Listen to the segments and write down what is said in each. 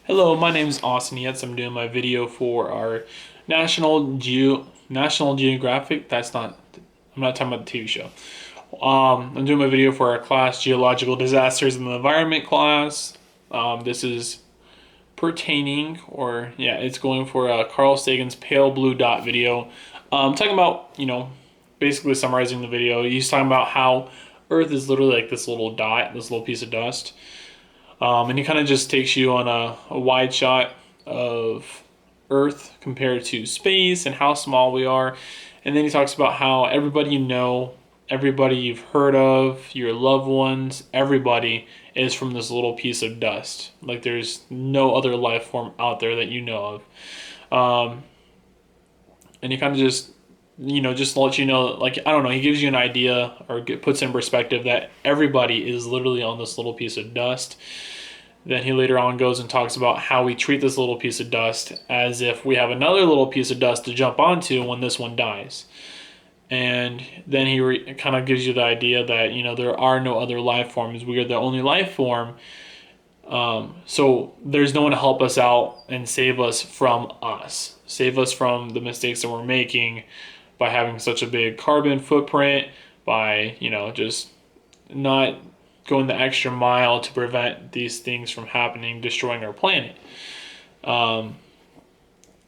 Hello, my name is Austin Yates. I'm doing my video for our National Geographic. I'm not talking about the TV show. I'm doing my video for our class, Geological Disasters in the Environment class. This is pertaining, it's going for Carl Sagan's Pale Blue Dot video. Talking about, basically summarizing the video. He's talking about how Earth is literally like this little dot, this little piece of dust. And he kind of just takes you on a wide shot of Earth compared to space and how small we are. And then he talks about how everybody you know, everybody you've heard of, your loved ones, everybody is from this little piece of dust. Like there's no other life form out there that you know of. And he kind of just lets you know, like, I don't know, he gives you an idea or puts in perspective that everybody is literally on this little piece of dust. Then he later on goes and talks about how we treat this little piece of dust as if we have another little piece of dust to jump onto when this one dies. And then he kind of gives you the idea that, there are no other life forms. We are the only life form. So there's no one to help us out and save us from us. Save us from the mistakes that we're making by having such a big carbon footprint, by, just not going the extra mile to prevent these things from happening, destroying our planet. Then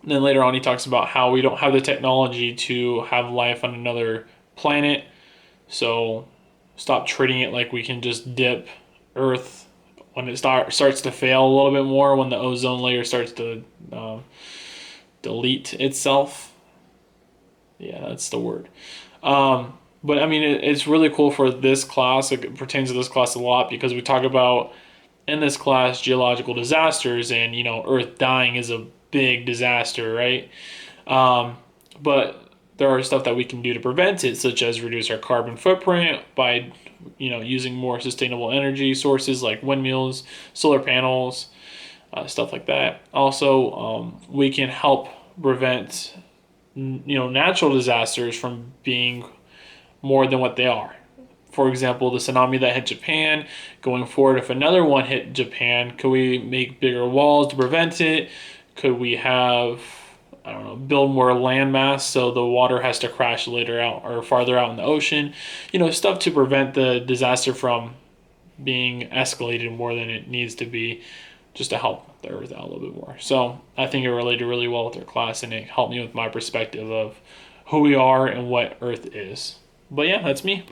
later on, he talks about how we don't have the technology to have life on another planet. So stop treating it like we can just dip Earth when it starts to fail a little bit more, when the ozone layer starts to delete itself. Yeah, that's the word. But I mean, it's really cool for this class. It pertains to this class a lot because we talk about in this class geological disasters, and Earth dying is a big disaster, right? But there are stuff that we can do to prevent it, such as reduce our carbon footprint by using more sustainable energy sources like windmills, solar panels, stuff like that. Also, we can help prevent natural disasters from being more than what they are. For example, the tsunami that hit Japan, going forward, if another one hit Japan, could we make bigger walls to prevent it? Could we have, I don't know, build more landmass so the water has to crash later out or farther out in the ocean? Stuff to prevent the disaster from being escalated more than it needs to be, just to help the Earth out a little bit more. So I think it related really well with their class, and it helped me with my perspective of who we are and what Earth is. But yeah, that's me.